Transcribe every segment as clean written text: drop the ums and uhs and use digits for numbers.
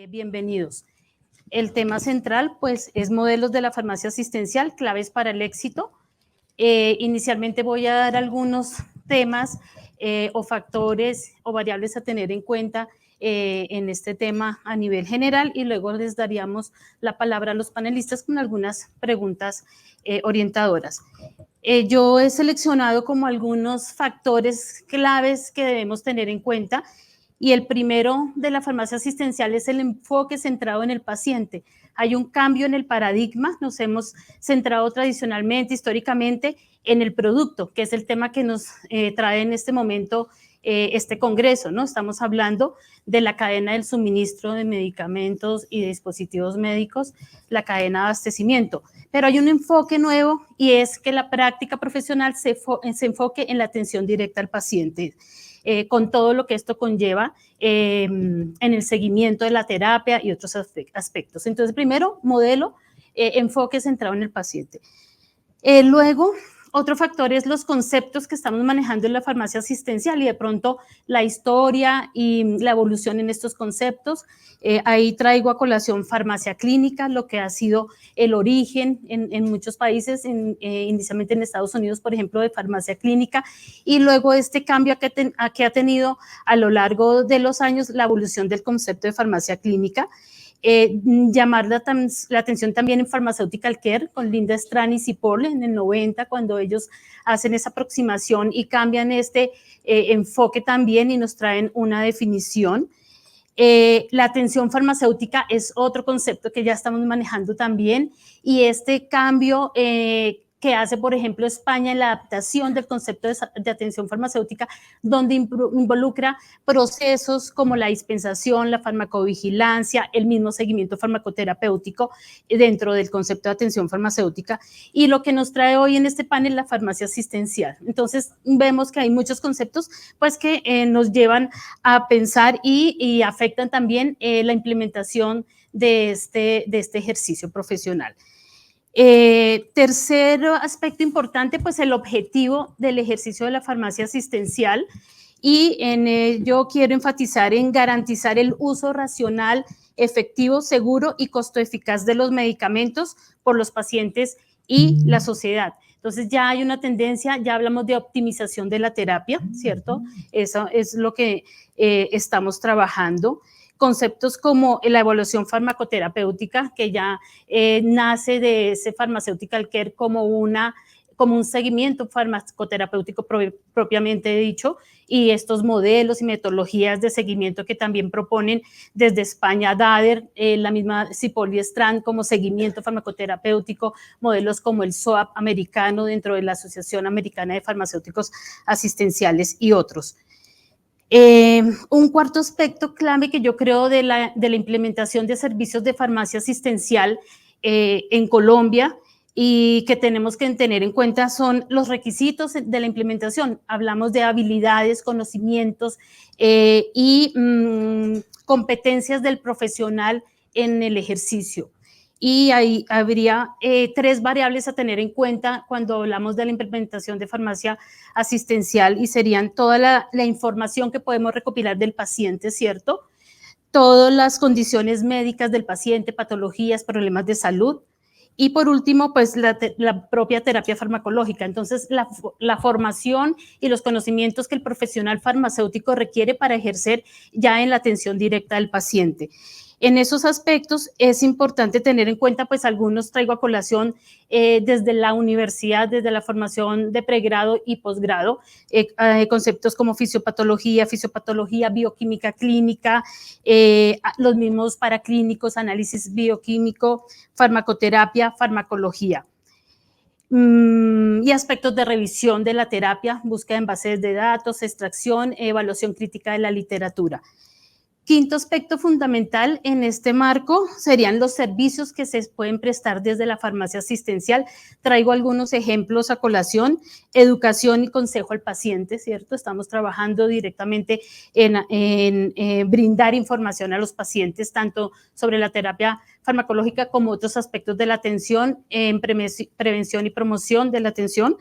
Bienvenidos. El tema central, pues, es modelos de la farmacia asistencial, claves para el éxito. Inicialmente voy a dar algunos temas o factores o variables a tener en cuenta en este tema a nivel general y luego les daríamos la palabra a los panelistas con algunas preguntas orientadoras. Yo he seleccionado como algunos factores claves que debemos tener en cuenta. Y el primero de la farmacia asistencial es el enfoque centrado en el paciente. Hay un cambio en el paradigma, nos hemos centrado tradicionalmente, históricamente, en el producto, que es el tema que nos trae en este momento este congreso, ¿no? Estamos hablando de la cadena del suministro de medicamentos y de dispositivos médicos, la cadena de abastecimiento. Pero hay un enfoque nuevo y es que la práctica profesional se enfoque en la atención directa al paciente. Con todo lo que esto conlleva en el seguimiento de la terapia y otros aspectos. Entonces, primero, modelo, enfoque centrado en el paciente. Luego, otro factor es los conceptos que estamos manejando en la farmacia asistencial y de pronto la historia y la evolución en estos conceptos. Ahí traigo a colación farmacia clínica, lo que ha sido el origen en muchos países, inicialmente en Estados Unidos, por ejemplo, de farmacia clínica, y luego este cambio que ha tenido a lo largo de los años la evolución del concepto de farmacia clínica. Llamar la atención también en Pharmaceutical Care con Linda Strand y Cipoll en el 90, cuando ellos hacen esa aproximación y cambian este enfoque también y nos traen una definición. La atención farmacéutica es otro concepto que ya estamos manejando también y este cambio que hace, por ejemplo, España en la adaptación del concepto de atención farmacéutica, donde involucra procesos como la dispensación, la farmacovigilancia, el mismo seguimiento farmacoterapéutico dentro del concepto de atención farmacéutica, y lo que nos trae hoy en este panel la farmacia asistencial. Entonces, vemos que hay muchos conceptos pues, que nos llevan a pensar y afectan también la implementación de este ejercicio profesional. Tercer aspecto importante, pues el objetivo del ejercicio de la farmacia asistencial, y en ello quiero enfatizar en garantizar el uso racional, efectivo, seguro y costo eficaz de los medicamentos por los pacientes y la sociedad. Entonces ya hay una tendencia, ya hablamos de optimización de la terapia, ¿cierto? Eso es lo que estamos trabajando. Conceptos como la evaluación farmacoterapéutica, que ya nace de ese Pharmaceutical Care como un seguimiento farmacoterapéutico propiamente dicho, y estos modelos y metodologías de seguimiento que también proponen desde España DADER, la misma Cipoll y Strand como seguimiento farmacoterapéutico, modelos como el SOAP americano dentro de la Asociación Americana de Farmacéuticos Asistenciales y otros. Un cuarto aspecto clave que yo creo de la implementación de servicios de farmacia asistencial en Colombia y que tenemos que tener en cuenta son los requisitos de la implementación. Hablamos de habilidades, conocimientos y competencias del profesional en el ejercicio. Y ahí habría tres variables a tener en cuenta cuando hablamos de la implementación de farmacia asistencial y serían toda la información que podemos recopilar del paciente, ¿cierto? Todas las condiciones médicas del paciente, patologías, problemas de salud. Y por último, pues la propia terapia farmacológica. Entonces, la formación y los conocimientos que el profesional farmacéutico requiere para ejercer ya en la atención directa del paciente. En esos aspectos es importante tener en cuenta, pues algunos traigo a colación desde la universidad, desde la formación de pregrado y posgrado, conceptos como fisiopatología, bioquímica clínica, los mismos paraclínicos, análisis bioquímico, farmacoterapia, farmacología. Y aspectos de revisión de la terapia, búsqueda en bases de datos, extracción, evaluación crítica de la literatura. Quinto aspecto fundamental en este marco serían los servicios que se pueden prestar desde la farmacia asistencial. Traigo algunos ejemplos a colación: educación y consejo al paciente, ¿cierto? Estamos trabajando directamente en brindar información a los pacientes, tanto sobre la terapia farmacológica como otros aspectos de la atención, en prevención y promoción de la atención,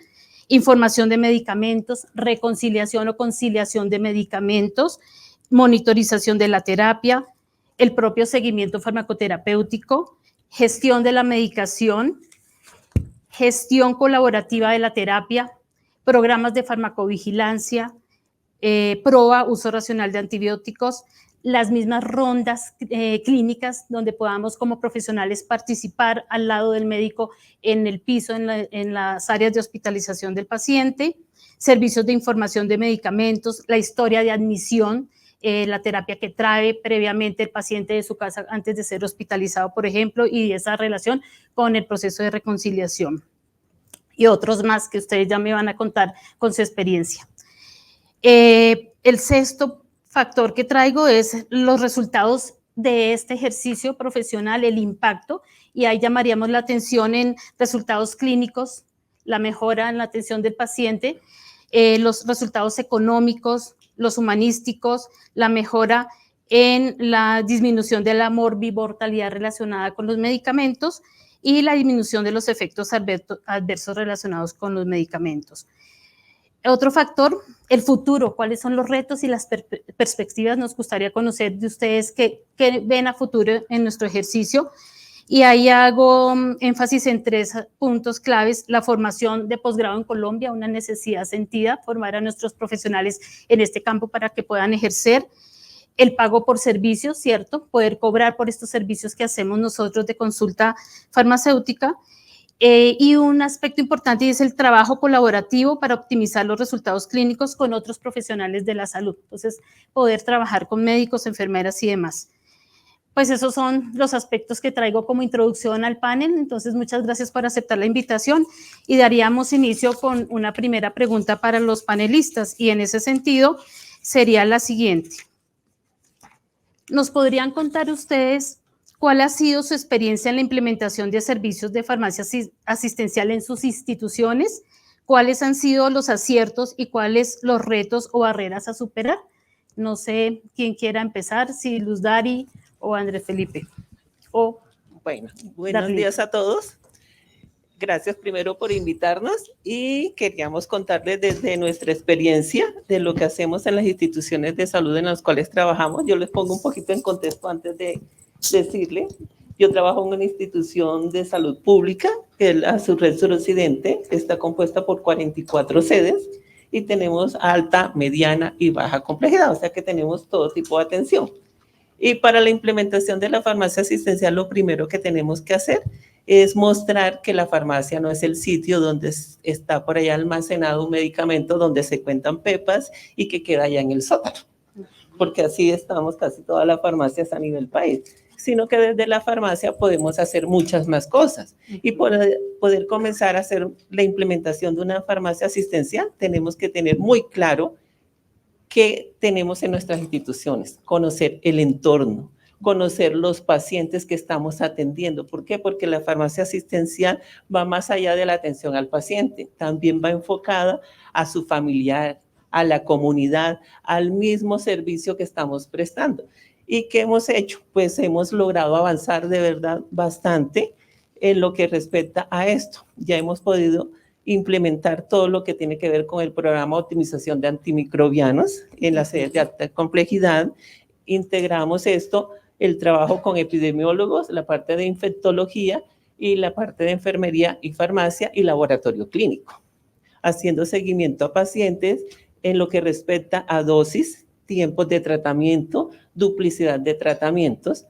información de medicamentos, reconciliación o conciliación de medicamentos, monitorización de la terapia, el propio seguimiento farmacoterapéutico, gestión de la medicación, gestión colaborativa de la terapia, programas de farmacovigilancia, prueba, uso racional de antibióticos, las mismas rondas clínicas donde podamos como profesionales participar al lado del médico en el piso, en las áreas de hospitalización del paciente, servicios de información de medicamentos, la historia de admisión, la terapia que trae previamente el paciente de su casa antes de ser hospitalizado, por ejemplo, y esa relación con el proceso de reconciliación. Y otros más que ustedes ya me van a contar con su experiencia. El sexto factor que traigo es los resultados de este ejercicio profesional, el impacto, y ahí llamaríamos la atención en resultados clínicos, la mejora en la atención del paciente, los resultados económicos, los humanísticos, la mejora en la disminución de la morbimortalidad relacionada con los medicamentos y la disminución de los efectos adversos relacionados con los medicamentos. Otro factor, el futuro, cuáles son los retos y las perspectivas. Nos gustaría conocer de ustedes qué ven a futuro en nuestro ejercicio. Y ahí hago énfasis en 3 puntos claves: la formación de posgrado en Colombia, una necesidad sentida, formar a nuestros profesionales en este campo para que puedan ejercer; el pago por servicios, ¿cierto? Poder cobrar por estos servicios que hacemos nosotros de consulta farmacéutica. Y un aspecto importante es el trabajo colaborativo para optimizar los resultados clínicos con otros profesionales de la salud. Entonces, poder trabajar con médicos, enfermeras y demás. Pues esos son los aspectos que traigo como introducción al panel. Entonces, muchas gracias por aceptar la invitación y daríamos inicio con una primera pregunta para los panelistas, y en ese sentido sería la siguiente. ¿Nos podrían contar ustedes cuál ha sido su experiencia en la implementación de servicios de farmacia asistencial en sus instituciones? ¿Cuáles han sido los aciertos y cuáles los retos o barreras a superar? No sé quién quiera empezar, si Luz Dari o Andrés Felipe. Bueno, buenos días a todos. Gracias primero por invitarnos, y queríamos contarles desde nuestra experiencia de lo que hacemos en las instituciones de salud en las cuales trabajamos. Yo les pongo un poquito en contexto antes de decirle. Yo trabajo en una institución de salud pública, que es la Subred Suroccidente, está compuesta por 44 sedes y tenemos alta, mediana y baja complejidad, o sea que tenemos todo tipo de atención. Y para la implementación de la farmacia asistencial, lo primero que tenemos que hacer es mostrar que la farmacia no es el sitio donde está por allá almacenado un medicamento donde se cuentan pepas y que queda allá en el sótano, porque así estamos casi todas las farmacias a nivel país, sino que desde la farmacia podemos hacer muchas más cosas. Y poder comenzar a hacer la implementación de una farmacia asistencial, tenemos que tener muy claro qué tenemos en nuestras instituciones, conocer el entorno, conocer los pacientes que estamos atendiendo. ¿Por qué? Porque la farmacia asistencial va más allá de la atención al paciente, también va enfocada a su familiar, a la comunidad, al mismo servicio que estamos prestando. ¿Y qué hemos hecho? Pues hemos logrado avanzar de verdad bastante en lo que respecta a esto. Ya hemos podido implementar todo lo que tiene que ver con el programa de optimización de antimicrobianos en las sedes de alta complejidad. Integramos esto, el trabajo con epidemiólogos, la parte de infectología y la parte de enfermería y farmacia y laboratorio clínico, haciendo seguimiento a pacientes en lo que respecta a dosis, tiempos de tratamiento, duplicidad de tratamientos.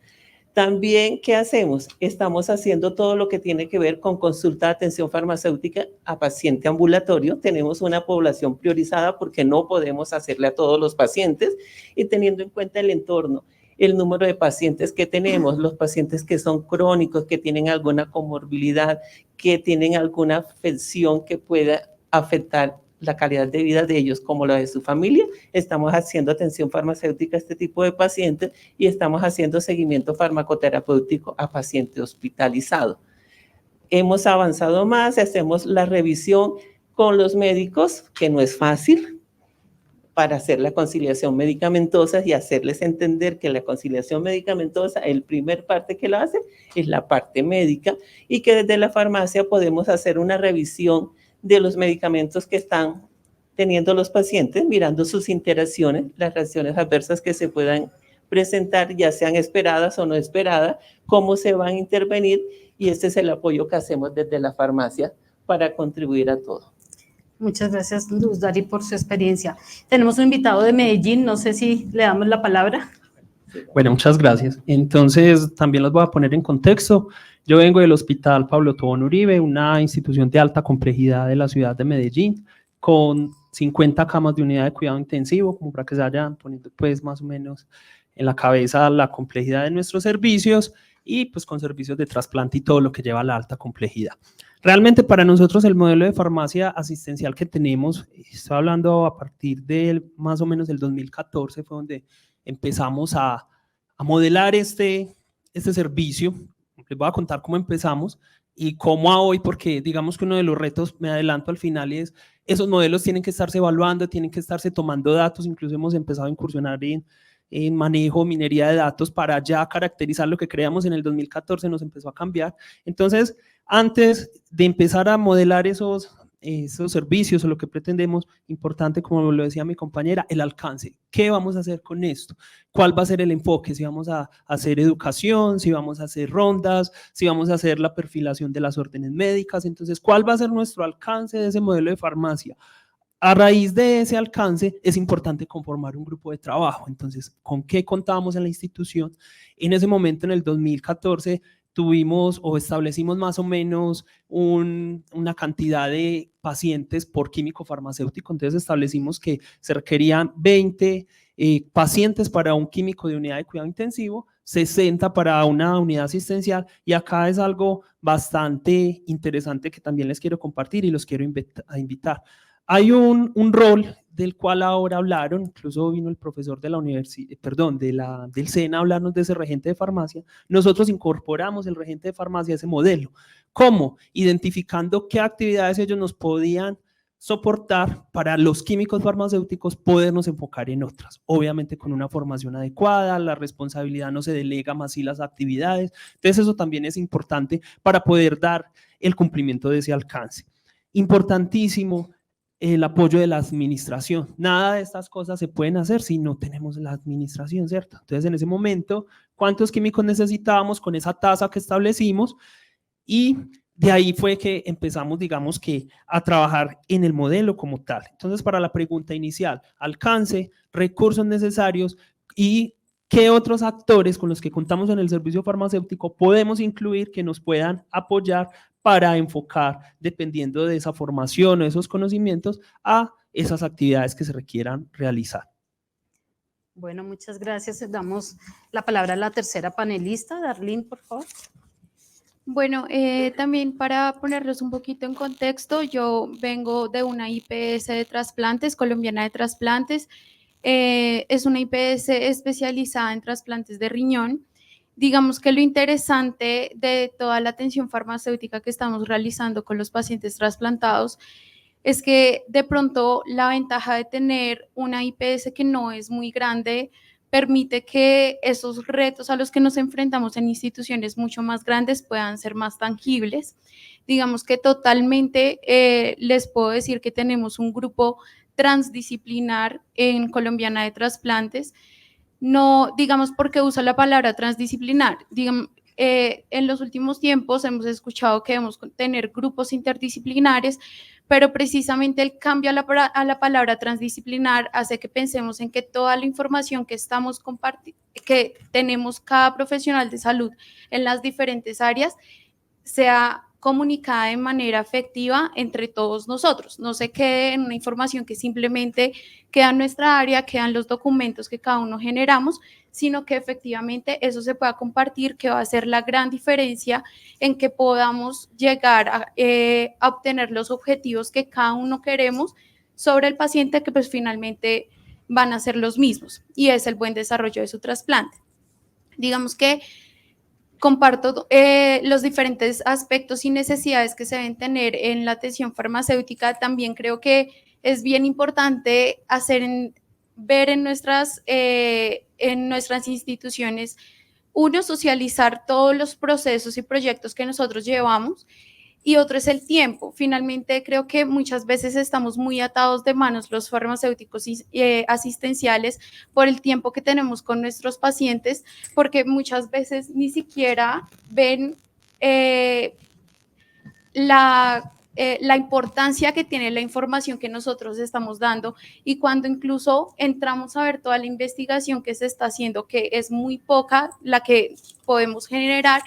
También, ¿qué hacemos? Estamos haciendo todo lo que tiene que ver con consulta de atención farmacéutica a paciente ambulatorio. Tenemos una población priorizada porque no podemos hacerle a todos los pacientes, y teniendo en cuenta el entorno, el número de pacientes que tenemos, los pacientes que son crónicos, que tienen alguna comorbilidad, que tienen alguna afección que pueda afectar la calidad de vida de ellos como la de su familia. Estamos haciendo atención farmacéutica a este tipo de pacientes y estamos haciendo seguimiento farmacoterapéutico a paciente hospitalizado. Hemos avanzado más, hacemos la revisión con los médicos, que no es fácil, para hacer la conciliación medicamentosa y hacerles entender que la conciliación medicamentosa, el primer parte que la hace es la parte médica, y que desde la farmacia podemos hacer una revisión de los medicamentos que están teniendo los pacientes, mirando sus interacciones, las reacciones adversas que se puedan presentar, ya sean esperadas o no esperadas, cómo se van a intervenir, y este es el apoyo que hacemos desde la farmacia para contribuir a todo. Muchas gracias, Luz Dari, por su experiencia. Tenemos un invitado de Medellín, no sé si le damos la palabra. Bueno, muchas gracias. Entonces, también los voy a poner en contexto. Yo vengo del Hospital Pablo Tobón Uribe, una institución de alta complejidad de la ciudad de Medellín, con 50 camas de unidad de cuidado intensivo, como para que se vayan poniendo pues más o menos en la cabeza la complejidad de nuestros servicios, y pues con servicios de trasplante y todo lo que lleva a la alta complejidad. Realmente para nosotros el modelo de farmacia asistencial que tenemos, estoy hablando a partir de más o menos del 2014, fue donde empezamos a modelar este servicio. Les voy a contar cómo empezamos y cómo a hoy, porque digamos que uno de los retos, me adelanto al final, es esos modelos tienen que estarse evaluando, tienen que estarse tomando datos, incluso hemos empezado a incursionar en manejo, minería de datos para ya caracterizar lo que creamos en el 2014, nos empezó a cambiar. Entonces, antes de empezar a modelar esos servicios o lo que pretendemos, importante, como lo decía mi compañera, el alcance. ¿Qué vamos a hacer con esto? ¿Cuál va a ser el enfoque? Si vamos a hacer educación, si vamos a hacer rondas, si vamos a hacer la perfilación de las órdenes médicas. Entonces, ¿cuál va a ser nuestro alcance de ese modelo de farmacia? A raíz de ese alcance es importante conformar un grupo de trabajo. Entonces, ¿con qué contábamos en la institución? En ese momento, en el 2014, tuvimos o establecimos más o menos una cantidad de pacientes por químico farmacéutico. Entonces establecimos que se requerían 20 pacientes para un químico de unidad de cuidado intensivo, 60 para una unidad asistencial, y acá es algo bastante interesante que también les quiero compartir y los quiero invitar. Hay un rol del cual ahora hablaron, incluso vino el profesor de la universidad, del SENA a hablarnos de ese regente de farmacia. Nosotros incorporamos el regente de farmacia a ese modelo. ¿Cómo? Identificando qué actividades ellos nos podían soportar para los químicos farmacéuticos podernos enfocar en otras. Obviamente con una formación adecuada, la responsabilidad no se delega más y las actividades. Entonces eso también es importante para poder dar el cumplimiento de ese alcance. Importantísimo el apoyo de la administración. Nada de estas cosas se pueden hacer si no tenemos la administración, ¿cierto? Entonces, en ese momento, ¿cuántos químicos necesitábamos con esa tasa que establecimos? Y de ahí fue que empezamos, digamos que, a trabajar en el modelo como tal. Entonces, para la pregunta inicial, alcance, recursos necesarios y qué otros actores con los que contamos en el servicio farmacéutico podemos incluir que nos puedan apoyar para enfocar, dependiendo de esa formación o esos conocimientos, a esas actividades que se requieran realizar. Bueno, muchas gracias. Damos la palabra a la tercera panelista. Darlene, por favor. Bueno, también para ponerlos un poquito en contexto, yo vengo de una IPS de trasplantes, colombiana de trasplantes. Es una IPS especializada en trasplantes de riñón. Digamos que lo interesante de toda la atención farmacéutica que estamos realizando con los pacientes trasplantados es que de pronto la ventaja de tener una IPS que no es muy grande permite que esos retos a los que nos enfrentamos en instituciones mucho más grandes puedan ser más tangibles. Digamos que totalmente les puedo decir que tenemos un grupo transdisciplinar en Colombiana de Trasplantes. No, digamos, porque uso la palabra transdisciplinar. Digamos, en los últimos tiempos hemos escuchado que debemos tener grupos interdisciplinares, pero precisamente el cambio a la palabra transdisciplinar hace que pensemos en que toda la información que estamos compartiendo, que tenemos cada profesional de salud en las diferentes áreas, sea comunicada de manera efectiva entre todos nosotros. No se quede en una información que simplemente queda en nuestra área, quedan los documentos que cada uno generamos, sino que efectivamente eso se pueda compartir, que va a ser la gran diferencia en que podamos llegar a obtener los objetivos que cada uno queremos sobre el paciente, que pues finalmente van a ser los mismos, y es el buen desarrollo de su trasplante. Digamos que comparto los diferentes aspectos y necesidades que se deben tener en la atención farmacéutica. También creo que es bien importante ver en nuestras instituciones, socializar todos los procesos y proyectos que nosotros llevamos, y otro es el tiempo. Finalmente, creo que muchas veces estamos muy atados de manos los farmacéuticos asistenciales por el tiempo que tenemos con nuestros pacientes, porque muchas veces ni siquiera ven la importancia que tiene la información que nosotros estamos dando, y cuando incluso entramos a ver toda la investigación que se está haciendo, que es muy poca la que podemos generar,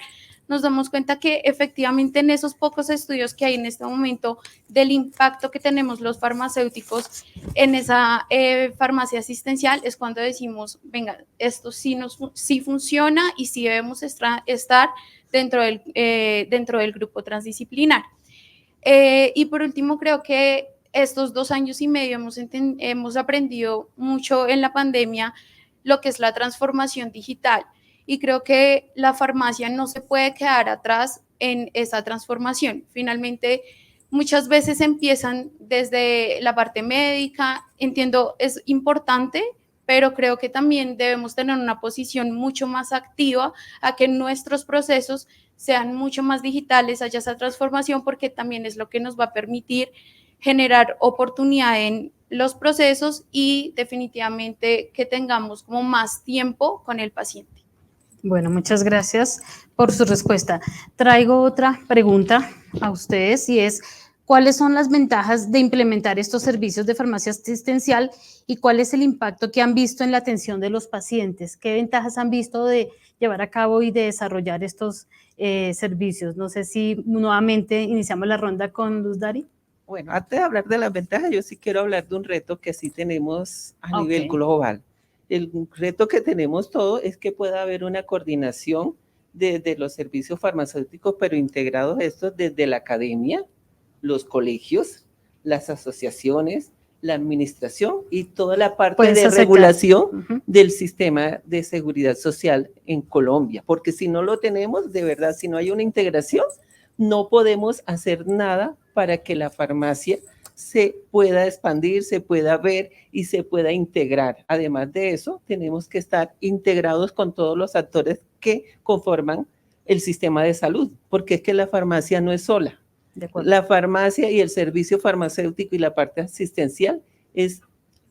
nos damos cuenta que efectivamente en esos pocos estudios que hay en este momento del impacto que tenemos los farmacéuticos en esa farmacia asistencial es cuando decimos, venga, esto sí funciona y sí debemos estar dentro del grupo transdisciplinar. Y por último, creo que estos 2 años y medio hemos aprendido mucho en la pandemia lo que es la transformación digital, y creo que la farmacia no se puede quedar atrás en esa transformación. Finalmente, muchas veces empiezan desde la parte médica, entiendo, es importante, pero creo que también debemos tener una posición mucho más activa a que nuestros procesos sean mucho más digitales, haya esa transformación, porque también es lo que nos va a permitir generar oportunidad en los procesos y definitivamente que tengamos como más tiempo con el paciente. Bueno, muchas gracias por su respuesta. Traigo otra pregunta a ustedes y es, ¿cuáles son las ventajas de implementar estos servicios de farmacia asistencial y cuál es el impacto que han visto en la atención de los pacientes? ¿Qué ventajas han visto de llevar a cabo y de desarrollar estos servicios? No sé si nuevamente iniciamos la ronda con Luz Dari. Bueno, antes de hablar de las ventajas, yo sí quiero hablar de un reto que sí tenemos a nivel global. El reto que tenemos todos es que pueda haber una coordinación de los servicios farmacéuticos, pero integrados estos desde la academia, los colegios, las asociaciones, la administración y toda la parte de regulación del sistema de seguridad social en Colombia. Porque si no lo tenemos, de verdad, si no hay una integración, no podemos hacer nada para que la farmacia se pueda expandir, se pueda ver y se pueda integrar. Además de eso, tenemos que estar integrados con todos los actores que conforman el sistema de salud, porque es que la farmacia no es sola. La farmacia y el servicio farmacéutico y la parte asistencial es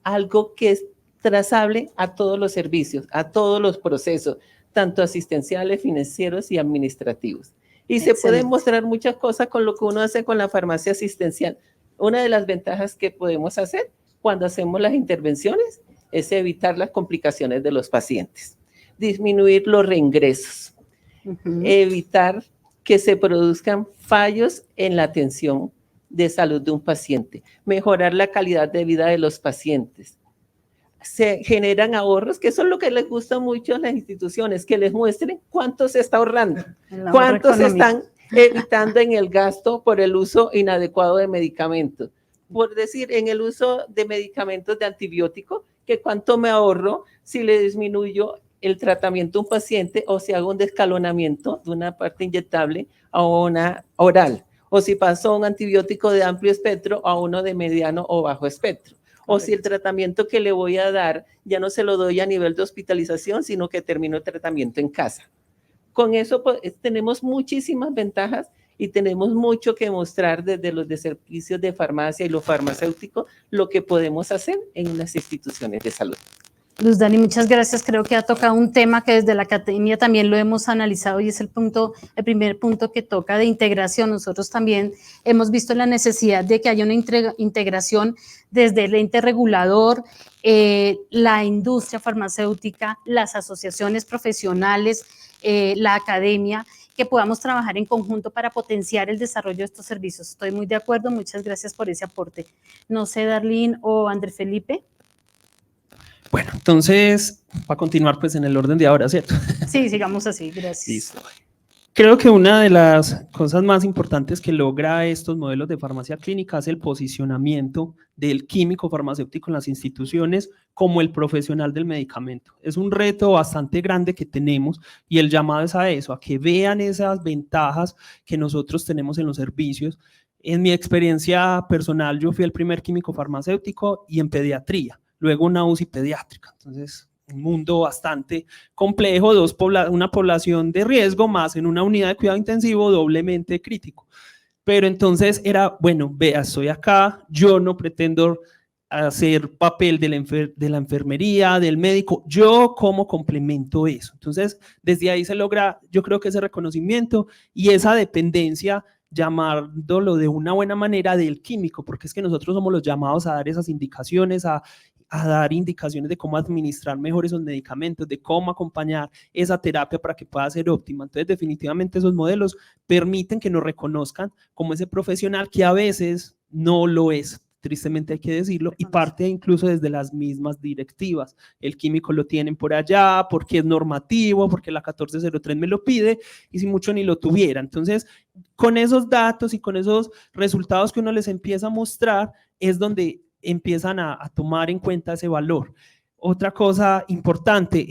algo que es trazable a todos los servicios, a todos los procesos, tanto asistenciales, financieros y administrativos. Y se pueden mostrar muchas cosas con lo que uno hace con la farmacia asistencial. Una de las ventajas que podemos hacer cuando hacemos las intervenciones es evitar las complicaciones de los pacientes, disminuir los reingresos, evitar que se produzcan fallos en la atención de salud de un paciente, mejorar la calidad de vida de los pacientes. Se generan ahorros, que eso es lo que les gusta mucho a las instituciones, que les muestren cuánto se está ahorrando, cuánto se están evitando en el gasto por el uso inadecuado de medicamentos. Por decir, en el uso de medicamentos de antibiótico, que cuánto me ahorro si le disminuyo el tratamiento a un paciente o si hago un descalonamiento de una parte inyectable a una oral, o si paso un antibiótico de amplio espectro a uno de mediano o bajo espectro. O si el tratamiento que le voy a dar ya no se lo doy a nivel de hospitalización, sino que termino el tratamiento en casa. Con eso pues, tenemos muchísimas ventajas y tenemos mucho que mostrar desde los de servicios de farmacia y lo farmacéutico, lo que podemos hacer en las instituciones de salud. Luz Dani, muchas gracias. Creo que ha tocado un tema que desde la academia también lo hemos analizado y es el primer punto que toca de integración. Nosotros también hemos visto la necesidad de que haya una integración desde el ente regulador, la industria farmacéutica, las asociaciones profesionales, la academia, que podamos trabajar en conjunto para potenciar el desarrollo de estos servicios. Estoy muy de acuerdo. Muchas gracias por ese aporte. No sé, Darlene o André Felipe. Bueno, entonces, para continuar pues en el orden de ahora, ¿cierto? Sí, sigamos así, gracias. Listo. Creo que una de las cosas más importantes que logra estos modelos de farmacia clínica es el posicionamiento del químico farmacéutico en las instituciones como el profesional del medicamento. Es un reto bastante grande que tenemos y el llamado es a eso, a que vean esas ventajas que nosotros tenemos en los servicios. En mi experiencia personal, yo fui el primer químico farmacéutico y en pediatría. Luego una UCI pediátrica, entonces un mundo bastante complejo, una población de riesgo más en una unidad de cuidado intensivo doblemente crítico. Pero entonces era, bueno, vea, estoy acá, yo no pretendo hacer papel de la enfermería, del médico, yo como complemento eso. Entonces, desde ahí se logra, yo creo que ese reconocimiento y esa dependencia, llamándolo de una buena manera, del químico, porque es que nosotros somos los llamados a dar esas indicaciones, a dar indicaciones de cómo administrar mejor esos medicamentos, de cómo acompañar esa terapia para que pueda ser óptima. Entonces, definitivamente esos modelos permiten que nos reconozcan como ese profesional que a veces no lo es. Tristemente hay que decirlo, y parte incluso desde las mismas directivas. El químico lo tienen por allá, porque es normativo, porque la 1403 me lo pide, y si mucho ni lo tuviera. Entonces, con esos datos y con esos resultados que uno les empieza a mostrar, es donde empiezan a tomar en cuenta ese valor. Otra cosa importante,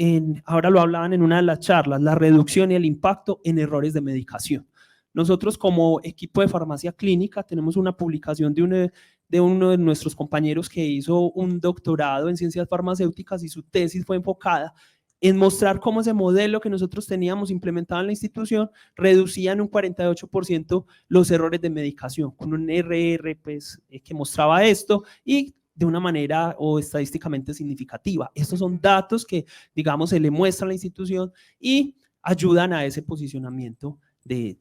ahora lo hablaban en una de las charlas, la reducción y el impacto en errores de medicación. Nosotros como equipo de farmacia clínica tenemos una publicación de uno de nuestros compañeros que hizo un doctorado en ciencias farmacéuticas y su tesis fue enfocada en mostrar cómo ese modelo que nosotros teníamos implementado en la institución reducía en un 48% los errores de medicación, con un RR pues, que mostraba esto y de una manera o estadísticamente significativa. Estos son datos que, digamos, se le muestra a la institución y ayudan a ese posicionamiento de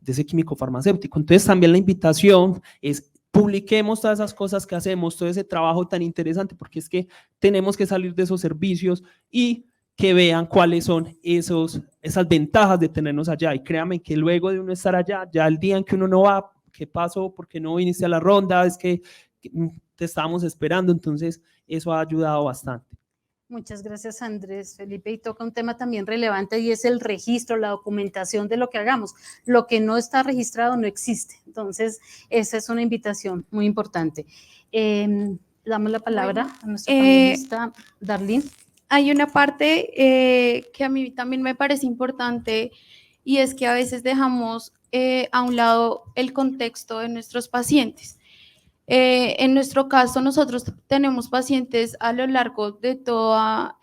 ese químico farmacéutico. Entonces también la invitación es publiquemos todas esas cosas que hacemos, todo ese trabajo tan interesante, porque es que tenemos que salir de esos servicios y que vean cuáles son esas ventajas de tenernos allá. Y créanme que luego de uno estar allá, ya el día en que uno no va, ¿qué pasó? ¿Por qué no viniste a la ronda? Es que te estábamos esperando. Entonces eso ha ayudado bastante. Muchas gracias, Andrés Felipe. Y toca un tema también relevante y es el registro, la documentación de lo que hagamos. Lo que no está registrado no existe. Entonces, esa es una invitación muy importante. Damos la palabra a nuestra panelista, Darlene. Hay una parte que a mí también me parece importante y es que a veces dejamos a un lado el contexto de nuestros pacientes. En nuestro caso, nosotros tenemos pacientes a lo largo de toda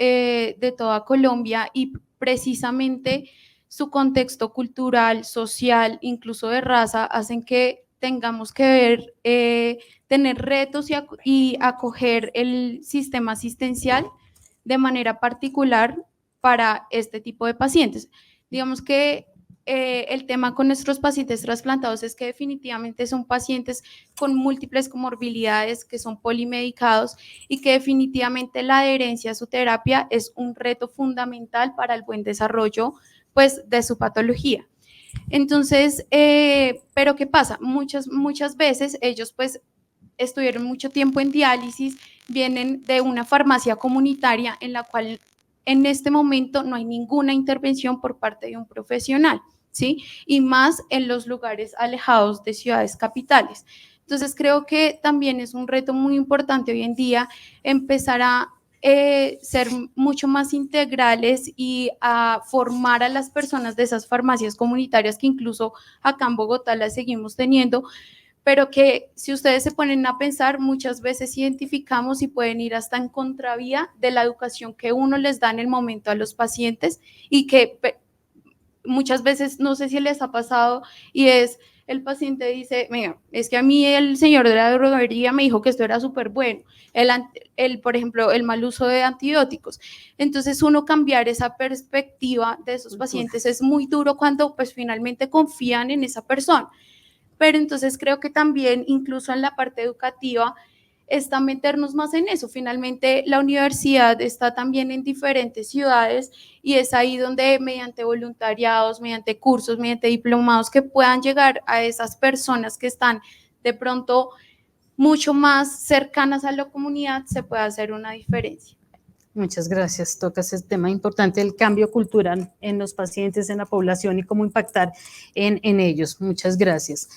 Colombia y precisamente su contexto cultural, social, incluso de raza, hacen que tengamos que tener retos y acoger el sistema asistencial de manera particular para este tipo de pacientes. Digamos que el tema con nuestros pacientes trasplantados es que definitivamente son pacientes con múltiples comorbilidades, que son polimedicados y que definitivamente la adherencia a su terapia es un reto fundamental para el buen desarrollo pues, de su patología. Entonces, pero ¿qué pasa? Muchas veces ellos pues estuvieron mucho tiempo en diálisis, vienen de una farmacia comunitaria en la cual en este momento no hay ninguna intervención por parte de un profesional, ¿sí? Y más en los lugares alejados de ciudades capitales. Entonces, creo que también es un reto muy importante hoy en día empezar a ser mucho más integrales y a formar a las personas de esas farmacias comunitarias que incluso acá en Bogotá las seguimos teniendo, pero que si ustedes se ponen a pensar, muchas veces identificamos y pueden ir hasta en contravía de la educación que uno les da en el momento a los pacientes y que muchas veces, no sé si les ha pasado, y es, el paciente dice, mira, es que a mí el señor de la droguería me dijo que esto era súper bueno, por ejemplo, el mal uso de antibióticos. Entonces, uno cambiar esa perspectiva de esos pacientes es muy duro cuando pues finalmente confían en esa persona. Pero entonces creo que también incluso en la parte educativa está meternos más en eso. Finalmente la universidad está también en diferentes ciudades y es ahí donde mediante voluntariados, mediante cursos, mediante diplomados que puedan llegar a esas personas que están de pronto mucho más cercanas a la comunidad, se puede hacer una diferencia. Muchas gracias. Toca ese tema importante del cambio cultural en los pacientes, en la población y cómo impactar en ellos. Muchas gracias.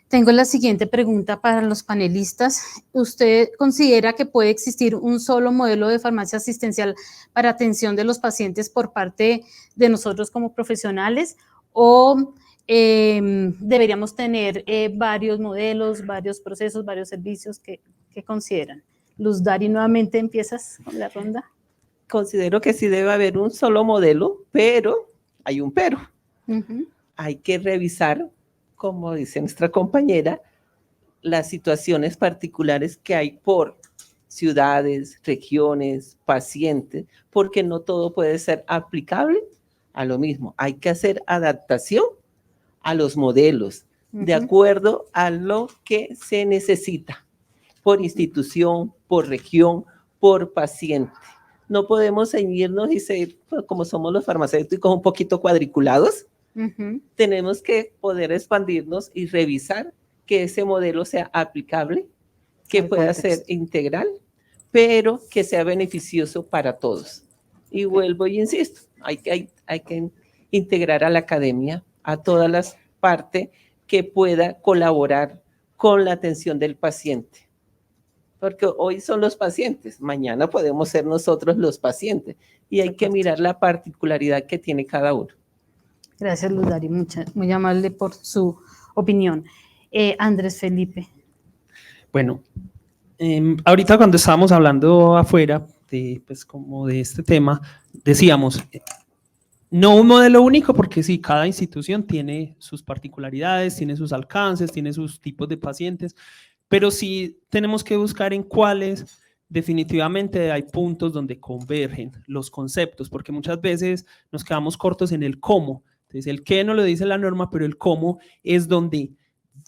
Tengo la siguiente pregunta para los panelistas. ¿Usted considera que puede existir un solo modelo de farmacia asistencial para atención de los pacientes por parte de nosotros como profesionales o deberíamos tener varios modelos, varios procesos, varios servicios? ¿Qué consideran? Luz Dari, nuevamente empiezas con la ronda. Considero que sí debe haber un solo modelo, pero hay un pero. Hay que revisar como dice nuestra compañera, las situaciones particulares que hay por ciudades, regiones, pacientes, porque no todo puede ser aplicable a lo mismo. Hay que hacer adaptación a los modelos, de acuerdo a lo que se necesita, por institución, por región, por paciente. No podemos ceñirnos y ser, pues, como somos los farmacéuticos, un poquito cuadriculados. Tenemos que poder expandirnos y revisar que ese modelo sea aplicable, que pueda ser integral, pero que sea beneficioso para todos. Y vuelvo y insisto, hay que integrar a la academia, a todas las partes que pueda colaborar con la atención del paciente. Porque hoy son los pacientes, mañana podemos ser nosotros los pacientes. Y hay que mirar la particularidad que tiene cada uno. Gracias, Luz Dari, muy amable por su opinión. Andrés Felipe. Bueno, ahorita cuando estábamos hablando afuera de, pues, como de este tema, decíamos, no un modelo único, porque sí, cada institución tiene sus particularidades, tiene sus alcances, tiene sus tipos de pacientes, pero sí tenemos que buscar en cuáles definitivamente hay puntos donde convergen los conceptos, porque muchas veces nos quedamos cortos en el cómo. Entonces, el qué no lo dice la norma, pero el cómo es donde,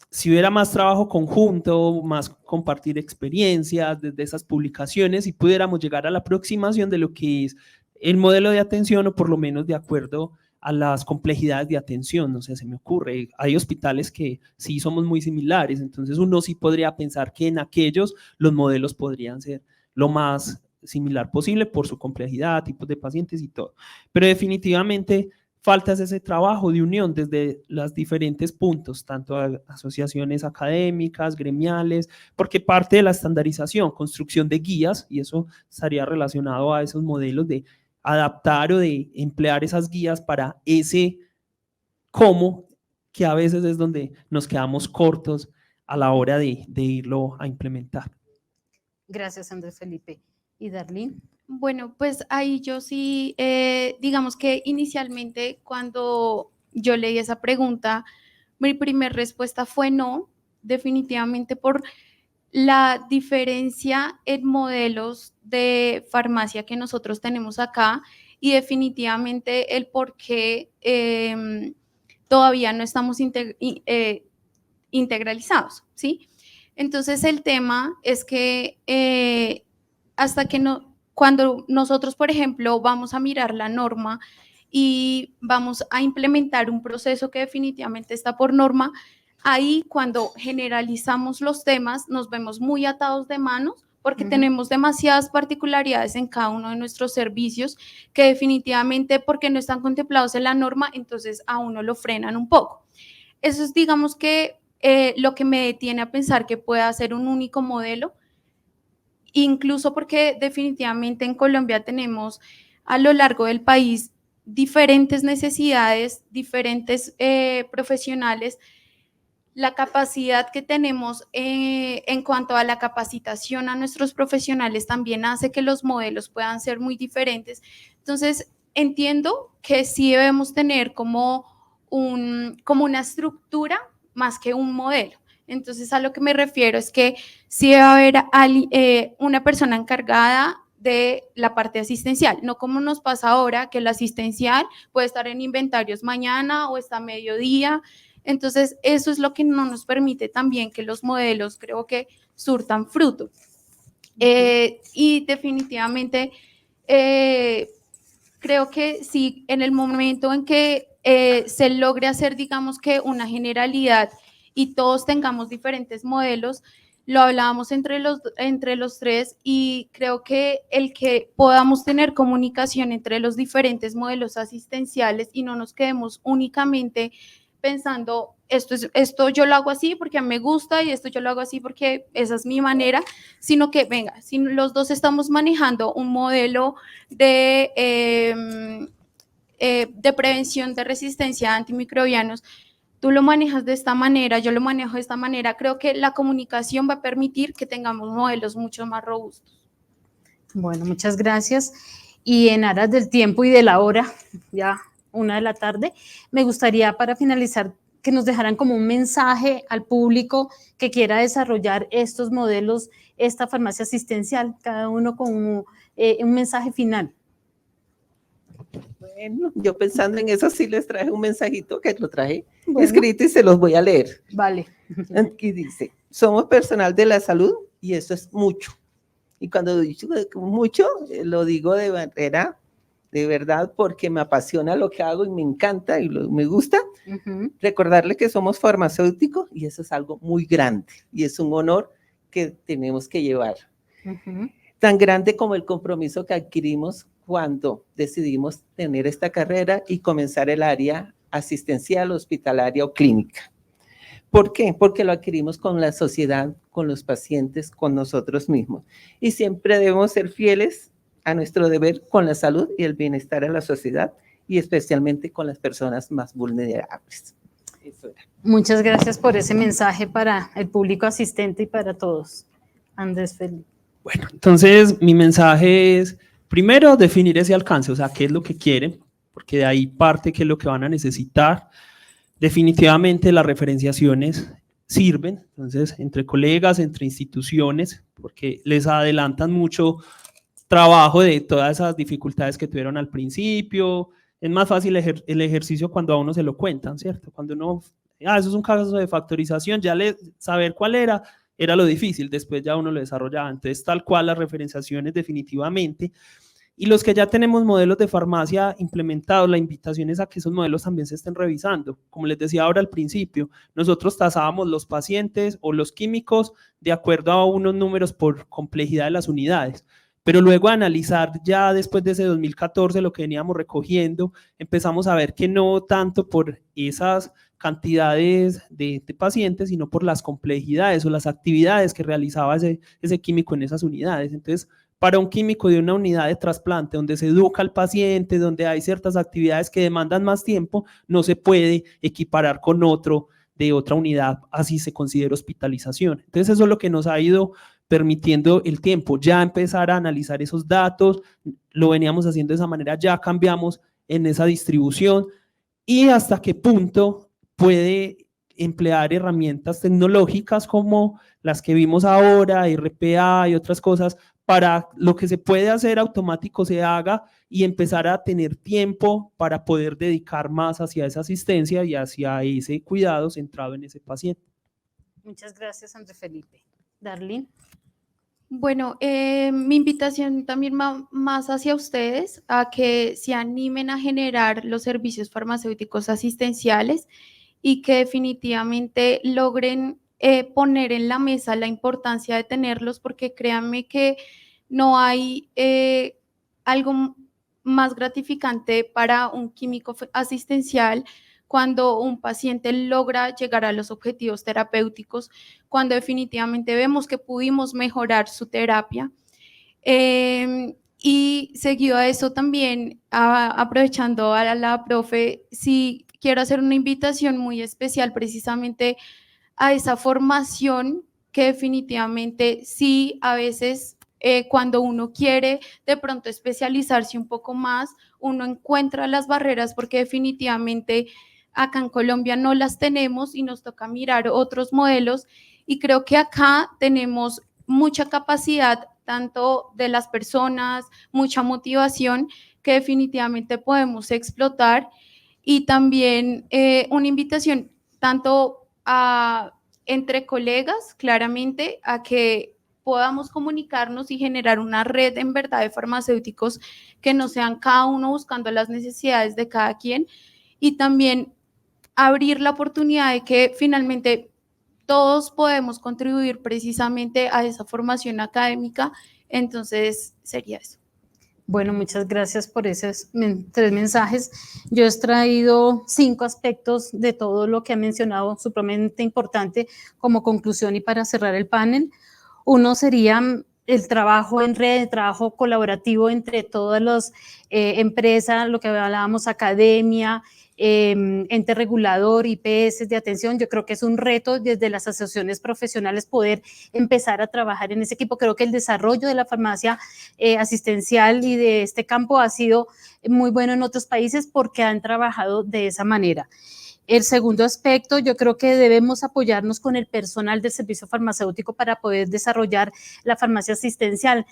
si hubiera más trabajo conjunto, más compartir experiencias desde esas publicaciones y pudiéramos llegar a la aproximación de lo que es el modelo de atención, o por lo menos de acuerdo a las complejidades de atención. No sé, se me ocurre, hay hospitales que sí somos muy similares, entonces uno sí podría pensar que en aquellos los modelos podrían ser lo más similar posible por su complejidad, tipos de pacientes y todo, pero definitivamente falta ese trabajo de unión desde los diferentes puntos, tanto asociaciones académicas, gremiales, porque parte de la estandarización, construcción de guías, y eso estaría relacionado a esos modelos de adaptar o de emplear esas guías para ese cómo, que a veces es donde nos quedamos cortos a la hora de irlo a implementar. Gracias, Andrés Felipe. ¿Y Darlene? Bueno, pues ahí yo sí, digamos que inicialmente cuando yo leí esa pregunta, mi primera respuesta fue no, definitivamente por la diferencia en modelos de farmacia que nosotros tenemos acá y definitivamente el por qué todavía no estamos integralizados, ¿sí? Entonces el tema es que hasta que no, cuando nosotros, por ejemplo, vamos a mirar la norma y vamos a implementar un proceso que definitivamente está por norma, ahí cuando generalizamos los temas nos vemos muy atados de manos porque tenemos demasiadas particularidades en cada uno de nuestros servicios que definitivamente porque no están contemplados en la norma, entonces a uno lo frenan un poco. Eso es, digamos que lo que me detiene a pensar que pueda ser un único modelo, incluso porque definitivamente en Colombia tenemos a lo largo del país diferentes necesidades, diferentes profesionales. La capacidad que tenemos en cuanto a la capacitación a nuestros profesionales también hace que los modelos puedan ser muy diferentes. Entonces, entiendo que sí debemos tener como una estructura más que un modelo. Entonces, a lo que me refiero es que sí debe haber una persona encargada de la parte asistencial, no como nos pasa ahora, que la asistencial puede estar en inventarios mañana o está a mediodía. Entonces, eso es lo que no nos permite también que los modelos, creo que, surtan fruto. Y definitivamente, creo que sí, en el momento en que se logre hacer, digamos que una generalidad y todos tengamos diferentes modelos, lo hablábamos entre los tres y creo que el que podamos tener comunicación entre los diferentes modelos asistenciales y no nos quedemos únicamente pensando esto yo lo hago así porque a mí me gusta y esto yo lo hago así porque esa es mi manera, sino que venga, si los dos estamos manejando un modelo de prevención de resistencia a antimicrobianos, tú lo manejas de esta manera, yo lo manejo de esta manera, creo que la comunicación va a permitir que tengamos modelos mucho más robustos. Bueno, muchas gracias. Y en aras del tiempo y de la hora, ya 1 de la tarde, me gustaría para finalizar que nos dejaran como un mensaje al público que quiera desarrollar estos modelos, esta farmacia asistencial, cada uno con un mensaje final. Bueno, yo pensando en eso sí les traje un mensajito que lo traje escrito y se los voy a leer. Vale. Aquí dice, somos personal de la salud y eso es mucho. Y cuando digo mucho, lo digo de manera, de verdad, porque me apasiona lo que hago y me encanta y me gusta. Recordarle que somos farmacéuticos y eso es algo muy grande y es un honor que tenemos que llevar. Tan grande como el compromiso que adquirimos cuando decidimos tener esta carrera y comenzar el área asistencial, hospitalaria o clínica. ¿Por qué? Porque lo adquirimos con la sociedad, con los pacientes, con nosotros mismos. Y siempre debemos ser fieles a nuestro deber con la salud y el bienestar de la sociedad y especialmente con las personas más vulnerables. Eso era. Muchas gracias por ese mensaje para el público asistente y para todos. Andrés Felipe. Bueno, entonces mi mensaje es, primero, definir ese alcance, o sea, qué es lo que quieren, porque de ahí parte qué es lo que van a necesitar. Definitivamente las referenciaciones sirven, entonces, entre colegas, entre instituciones, porque les adelantan mucho trabajo de todas esas dificultades que tuvieron al principio. Es más fácil el ejercicio cuando a uno se lo cuentan, ¿cierto? Cuando uno, eso es un caso de factorización, ya saber cuál era lo difícil, después ya uno lo desarrollaba. Entonces, tal cual las referenciaciones definitivamente. Y los que ya tenemos modelos de farmacia implementados, la invitación es a que esos modelos también se estén revisando. Como les decía ahora al principio, nosotros tasábamos los pacientes o los químicos de acuerdo a unos números por complejidad de las unidades. Pero luego a analizar ya después de ese 2014 lo que veníamos recogiendo, empezamos a ver que no tanto por esas cantidades de pacientes, sino por las complejidades o las actividades que realizaba ese químico en esas unidades. Entonces, para un químico de una unidad de trasplante donde se educa al paciente, donde hay ciertas actividades que demandan más tiempo, no se puede equiparar con otro de otra unidad, así se considera hospitalización. Entonces eso es lo que nos ha ido permitiendo el tiempo, ya empezar a analizar esos datos, lo veníamos haciendo de esa manera, ya cambiamos en esa distribución y hasta qué punto puede emplear herramientas tecnológicas como las que vimos ahora, RPA y otras cosas, para lo que se puede hacer automático se haga y empezar a tener tiempo para poder dedicar más hacia esa asistencia y hacia ese cuidado centrado en ese paciente. Muchas gracias, Andrés Felipe. Darlene. Bueno, mi invitación también va más hacia ustedes, a que se animen a generar los servicios farmacéuticos asistenciales y que definitivamente logren poner en la mesa la importancia de tenerlos, porque créanme que no hay algo más gratificante para un químico asistencial cuando un paciente logra llegar a los objetivos terapéuticos, cuando definitivamente vemos que pudimos mejorar su terapia. Y seguido a eso también, aprovechando a la profe, sí quiero hacer una invitación muy especial precisamente a esa formación que definitivamente sí, a veces cuando uno quiere de pronto especializarse un poco más, uno encuentra las barreras porque definitivamente acá en Colombia no las tenemos y nos toca mirar otros modelos, y creo que acá tenemos mucha capacidad tanto de las personas, mucha motivación que definitivamente podemos explotar. Y también una invitación tanto entre colegas, claramente, a que podamos comunicarnos y generar una red en verdad de farmacéuticos que no sean cada uno buscando las necesidades de cada quien, y también abrir la oportunidad de que finalmente todos podemos contribuir precisamente a esa formación académica. Entonces sería eso. Bueno, muchas gracias por esos 3 mensajes. Yo he traído 5 aspectos de todo lo que ha mencionado, supremamente importante como conclusión y para cerrar el panel. Uno sería el trabajo en red, el trabajo colaborativo entre todas las empresas, lo que hablábamos, academia, ente regulador, IPS de atención. Yo creo que es un reto desde las asociaciones profesionales poder empezar a trabajar en ese equipo. Creo que el desarrollo de la farmacia asistencial y de este campo ha sido muy bueno en otros países porque han trabajado de esa manera. El segundo aspecto, yo creo que debemos apoyarnos con el personal del servicio farmacéutico para poder desarrollar la farmacia asistencial.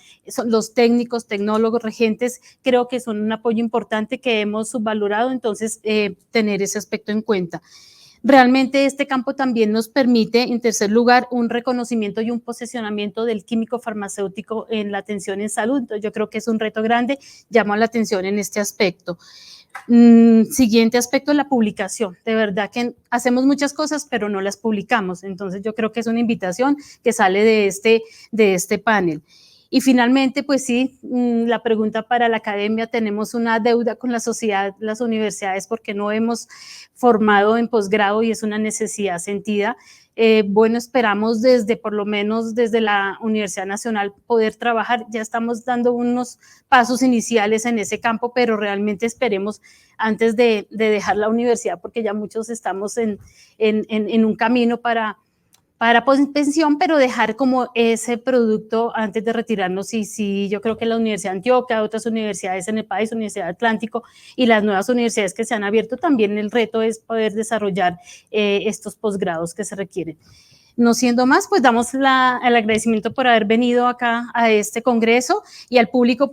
Los técnicos, tecnólogos, regentes, creo que son un apoyo importante que hemos subvalorado, entonces tener ese aspecto en cuenta. Realmente este campo también nos permite, en tercer lugar, un reconocimiento y un posicionamiento del químico farmacéutico en la atención en salud. Entonces, yo creo que es un reto grande, llamo la atención en este aspecto. Siguiente aspecto, la publicación. De verdad que hacemos muchas cosas, pero no las publicamos. Entonces, yo creo que es una invitación que sale de este panel. Y finalmente, pues sí, la pregunta para la academia, tenemos una deuda con la sociedad, las universidades, porque no hemos formado en posgrado y es una necesidad sentida. Bueno, esperamos por lo menos desde la Universidad Nacional poder trabajar, ya estamos dando unos pasos iniciales en ese campo, pero realmente esperemos antes de dejar la universidad, porque ya muchos estamos en un camino para pensión, pero dejar como ese producto antes de retirarnos. Y sí, yo creo que la Universidad de Antioquia, otras universidades en el país, Universidad Atlántico y las nuevas universidades que se han abierto, también el reto es poder desarrollar estos posgrados que se requieren. No siendo más, pues damos el agradecimiento por haber venido acá a este congreso y al público